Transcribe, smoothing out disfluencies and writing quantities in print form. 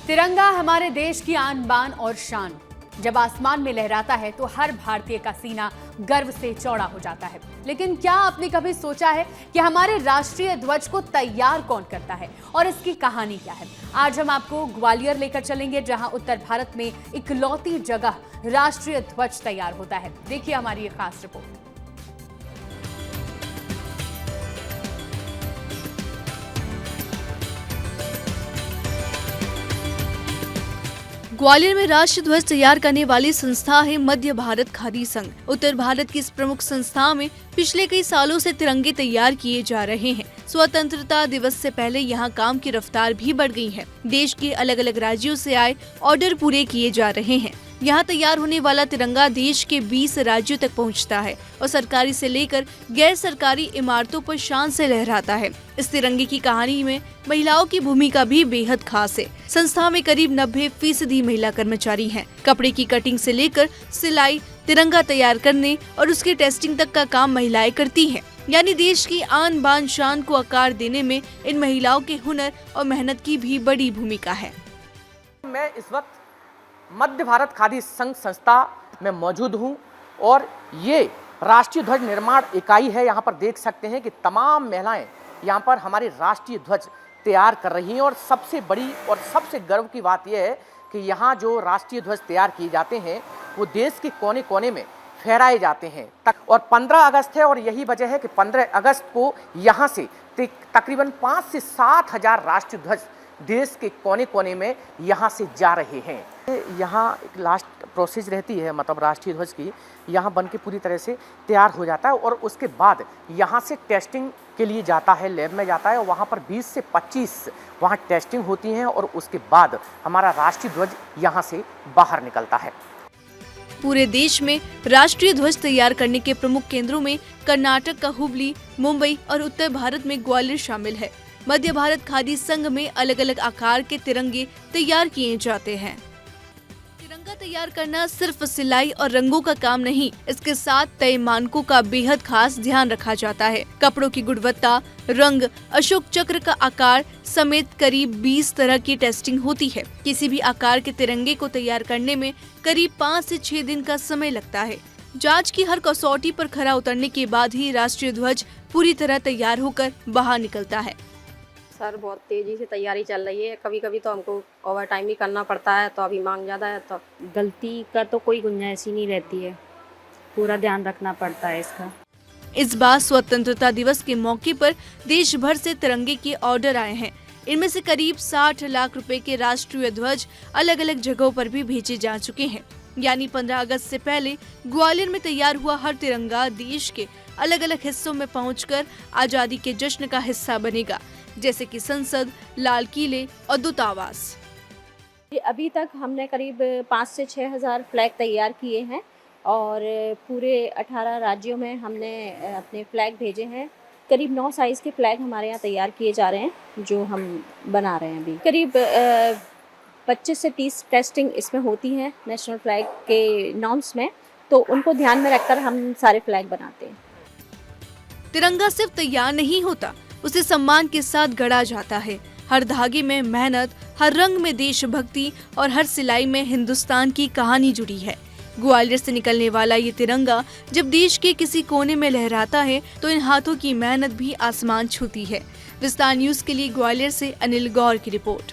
तिरंगा हमारे देश की आन बान और शान। जब आसमान में लहराता है तो हर भारतीय का सीना गर्व से चौड़ा हो जाता है। लेकिन क्या आपने कभी सोचा है कि हमारे राष्ट्रीय ध्वज को तैयार कौन करता है और इसकी कहानी क्या है? आज हम आपको ग्वालियर लेकर चलेंगे, जहां उत्तर भारत में इकलौती जगह राष्ट्रीय ध्वज तैयार होता है। देखिए हमारी ये खास रिपोर्ट। ग्वालियर में राष्ट्रीय ध्वज तैयार करने वाली संस्था है मध्य भारत खादी संघ। उत्तर भारत की इस प्रमुख संस्था में पिछले कई सालों से तिरंगे तैयार किए जा रहे हैं। स्वतंत्रता दिवस से पहले यहाँ काम की रफ्तार भी बढ़ गई है। देश के अलग अलग राज्यों से आए ऑर्डर पूरे किए जा रहे हैं। यहाँ तैयार होने वाला तिरंगा देश के 20 राज्यों तक पहुँचता है और सरकारी से लेकर गैर सरकारी इमारतों पर शान से लहराता है। इस तिरंगे की कहानी में महिलाओं की भूमिका भी बेहद खास है। संस्था में करीब 90% महिला कर्मचारी हैं। कपड़े की कटिंग से लेकर सिलाई, तिरंगा तैयार करने और उसकी टेस्टिंग तक का काम महिलाएं करती हैं। यानी देश की आन बान शान को आकार देने में इन महिलाओं के हुनर और मेहनत की भी बड़ी भूमिका है। मैं इस वक्त मध्य भारत खादी संघ संस्था में मौजूद हूं और ये राष्ट्रीय ध्वज निर्माण इकाई है। यहाँ पर देख सकते हैं कि तमाम महिलाएं यहाँ पर हमारे राष्ट्रीय ध्वज तैयार कर रही हैं और सबसे बड़ी और सबसे गर्व की बात यह है कि यहाँ जो राष्ट्रीय ध्वज तैयार किए जाते हैं वो देश के कोने कोने में फहराए जाते हैं। और 15 अगस्त है और यही वजह है कि 15 अगस्त को यहाँ से तकरीबन 5 से 7 हज़ार राष्ट्रीय ध्वज देश के कोने कोने में यहाँ से जा रहे हैं। यहाँ एक लास्ट प्रोसेस रहती है, मतलब राष्ट्रीय ध्वज की यहाँ बन के पूरी तरह से तैयार हो जाता है और उसके बाद यहाँ से टेस्टिंग के लिए जाता है, लैब में जाता है और वहाँ पर 20 से 25 वहाँ टेस्टिंग होती हैं और उसके बाद हमारा राष्ट्रीय ध्वज यहाँ से बाहर निकलता है। पूरे देश में राष्ट्रीय ध्वज तैयार करने के प्रमुख केंद्रों में कर्नाटक का हुबली, मुंबई और उत्तर भारत में ग्वालियर शामिल है। मध्य भारत खादी संघ में अलग अलग आकार के तिरंगे तैयार किए जाते हैं। तिरंगा तैयार करना सिर्फ सिलाई और रंगों का काम नहीं, इसके साथ तय मानकों का बेहद खास ध्यान रखा जाता है। कपड़ों की गुणवत्ता, रंग, अशोक चक्र का आकार समेत करीब 20 तरह की टेस्टिंग होती है। किसी भी आकार के तिरंगे को तैयार करने में करीब 5 से 6 दिन का समय लगता है। जांच की हर कसौटी पर खरा उतरने के बाद ही राष्ट्रीय ध्वज पूरी तरह तैयार होकर बाहर निकलता है। सर, बहुत तेज़ी से तैयारी चल रही है। कभी कभी तो हमको ओवर टाइम भी करना पड़ता है, तो अभी मांग ज़्यादा है तो गलती का तो कोई गुंजाइश ही नहीं रहती है। पूरा ध्यान रखना पड़ता है इसका। इस बार स्वतंत्रता दिवस के मौके पर देश भर से तिरंगे के ऑर्डर आए हैं। इनमें से करीब 60 लाख रुपए के राष्ट्रीय ध्वज अलग अलग जगहों पर भी भेजे जा चुके हैं। यानी 15 अगस्त से पहले ग्वालियर में तैयार हुआ हर तिरंगा देश के अलग अलग हिस्सों में पहुंचकर आजादी के जश्न का हिस्सा बनेगा, जैसे कि संसद, लाल किले और दूतावास। अभी तक हमने करीब 5 से 6 हज़ार फ्लैग तैयार किए हैं और पूरे 18 राज्यों में हमने अपने फ्लैग भेजे हैं। करीब 9 साइज़ के फ्लैग हमारे यहाँ तैयार किए जा रहे हैं, जो हम बना रहे हैं अभी। करीब 25 से 30 टेस्टिंग इसमें होती है नेशनल फ्लैग के नॉर्म्स में, तो उनको ध्यान में रखकर हम सारे फ्लैग बनाते हैं। तिरंगा सिर्फ तैयार नहीं होता, उसे सम्मान के साथ गढ़ा जाता है। हर धागे में मेहनत, हर रंग में देशभक्ति और हर सिलाई में हिंदुस्तान की कहानी जुड़ी है। ग्वालियर से निकलने वाला ये तिरंगा जब देश के किसी कोने में लहराता है तो इन हाथों की मेहनत भी आसमान छूती है। विस्तार न्यूज के लिए ग्वालियर से अनिल गौर की रिपोर्ट।